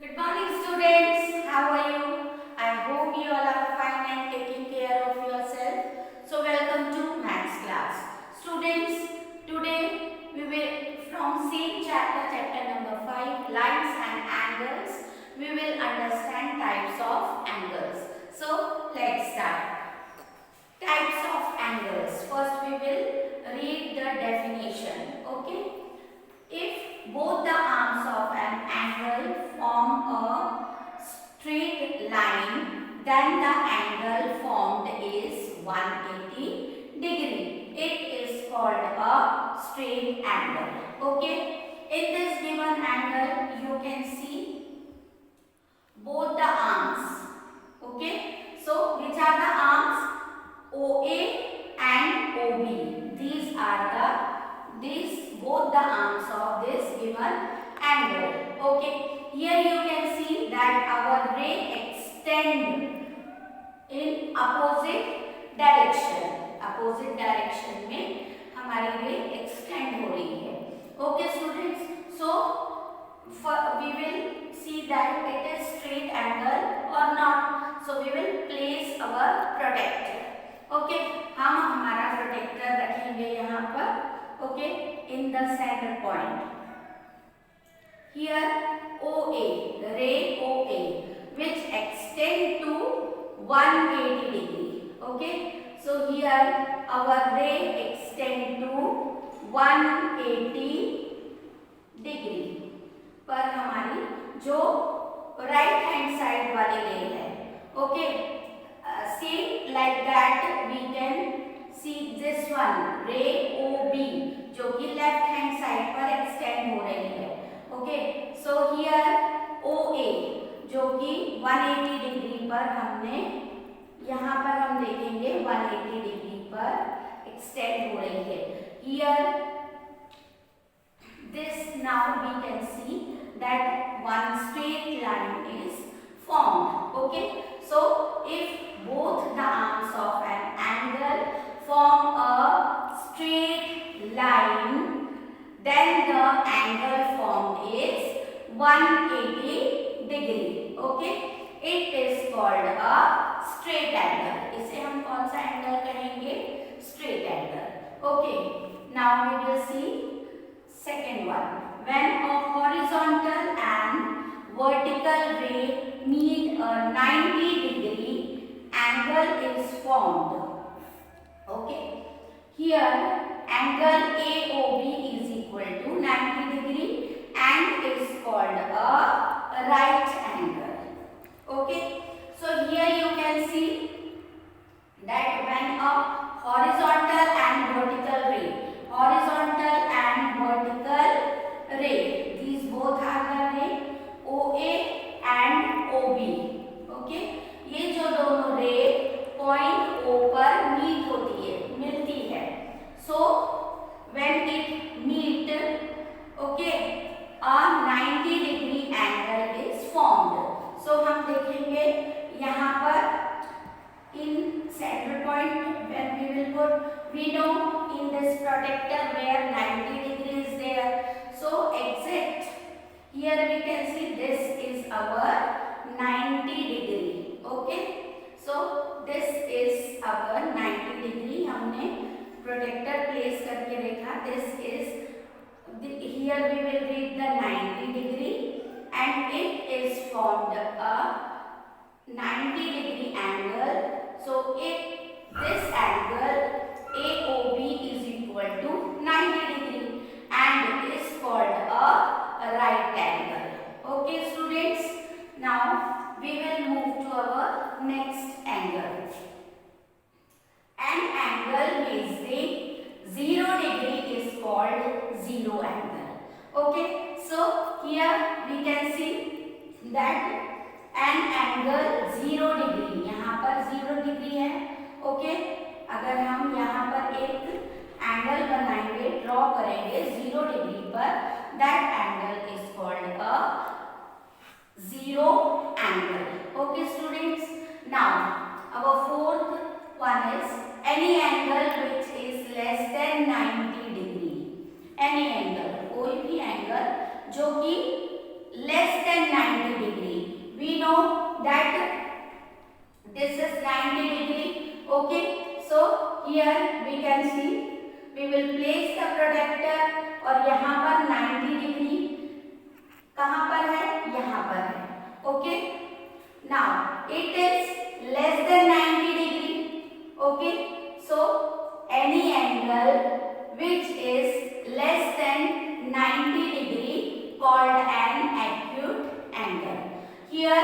Good morning students, how are you? I hope you all are fine and taking care of yourself. So welcome to maths class. Students, today we will from same chapter number 5, lines and angles, we will understand types of angles. So let's start. Types of angles. First we will read the definition. Okay. If both the arms of an angle form a straight line, then the angle formed is 180 degree. It is called a straight angle. Okay. In this given angle, you can see both the arms. Okay. So, which are the arms? OA and OB. These are both the arms of this given angle. Okay, here you can see that our ray extend in opposite direction. Opposite direction में हमारी ray extend हो रही है. Okay students, so we will see that it is straight angle or not. So we will place our protector. Okay, हम हमारा protector रखेंगे यहाँ पर. Okay, in the center point. Here OA, ray OA, which extend to 180 degree. Okay, so here our ray extend to 180 degree. पर हमारी जो right hand side वाली ray है. Okay, same like that we can see this one ray OB जो कि left hand side पर extend हो रही है. ओके, सो हियर OA जो कि 180 डिग्री पर हमने यहाँ पर हम देखेंगे 180 डिग्री पर एक्सटेंड हो रही है. Here this now we can see that one straight line is formed. Okay, so if both the arms of an angle form a straight line, then the angle formed is 180 degree. Okay, it is called a straight angle. इसे हम कौन सा angle कहेंगे? Straight angle. Okay, now we will see second one. When a horizontal and vertical ray meet a 90 degree angle is formed. Okay, here angle AOB is equal to 90 degree and is called a right angle. Okay, so here you can see that when a horizontal and vertical ray, these both are the ray OA and OB. Okay, ये जो दोनों रे point O पर meet होती है, मिलती है. So when it meet, okay, a 90 degree angle is formed. So हम देखेंगे यहाँ पर in center point when we will put, we know in this protector where 90 degree is there. So exact here we can see this is our 90 degree. Okay, so this is our 90 degree. हमने protector place करके देखा. This is here we will read the 90 degree and it is formed a 90 degree angle. So if this angle AOB is equal to 90 degree and is called a right angle. Okay students, now we will move to our next angle. An angle measuring 0 degree is called zero angle. Okay, so here we can see that an angle 0 degree, यहाँ पर 0 degree है. Okay, अगर हम यहाँ पर एक angle बनाएंगे, draw करेंगे 0 डिग्री पर, that angle is called a zero angle. Okay students, now our fourth one is any angle which is less than 90 degree. Any angle, कोई भी एंगल जो कि less than 90 degree this is 90 degree. Okay, so here we can see we will place the protector और यहाँ पर 90 degree कहाँ पर है, यहाँ पर है. Okay, now it is less than 90 degree. Okay, so any angle which is less than 90 degree called an acute angle. Here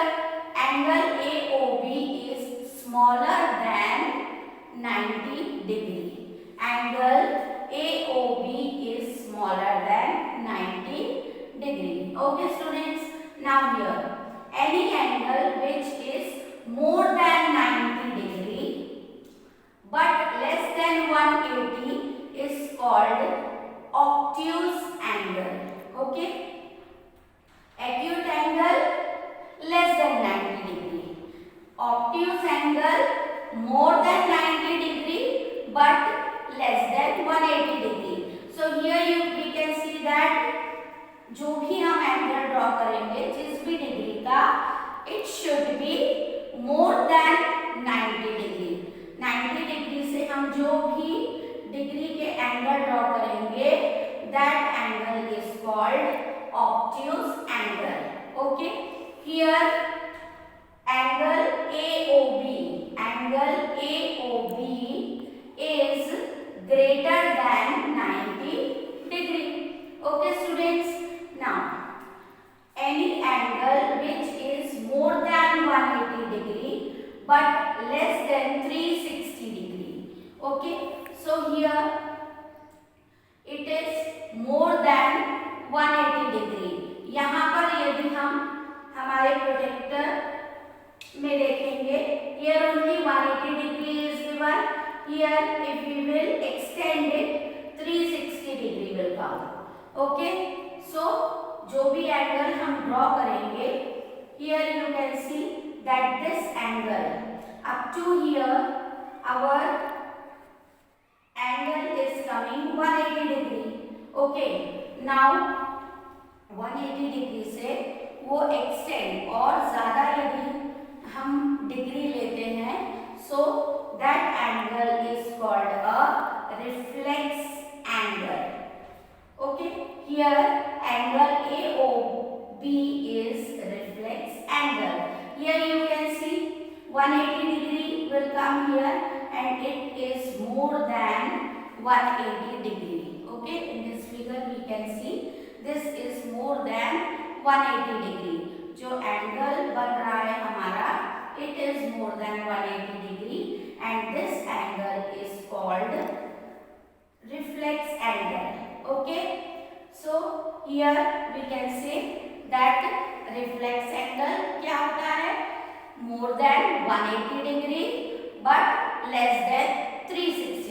angle AOB is smaller than 90 degree. Angle AOB is smaller than 90 degree. Okay students, now here any angle which is more than 90 degree but less than 180 is called obtuse angle. Okay, acute angle less than 90 degree, obtuse angle more than 90 degree but less than 180 degree. So here we can see that जो भी हम angle draw करेंगे जिस भी degree का, it should be more than 90 degree. 90 degree से हम जो भी डिग्री के एंगल ड्रॉ करेंगे that angle is called obtuse angle. Okay, here angle AOB is greater than 90 degree. Okay students, now any angle which is more than 180 degree but less than 360 degree. Okay, so here it is more than 180 degree. यहाँ पर यदि हम हमारे projector में देखेंगे, here only 180 degree is given. Here if we will extend it 360 degree will come. Okay, so जो भी angle हम ड्रॉ करेंगे, here you can see that this angle up to here our angle is coming 180 degree. Okay, now 180 degree से वो extend और ज़्यादा यदि हम डिग्री लेते हैं, so that angle is called a reflex angle. Okay, here angle AOB is reflex angle. Here you can see 180 degree will come here and it is more than 180 degree. Okay, in this figure we can see this is more than 180 degree. जो angle बन रहा है हमारा, it is more than 180 degree and this angle is called reflex angle. Okay, so here we can say that reflex angle क्या होता है, more than 180 degree but less than 360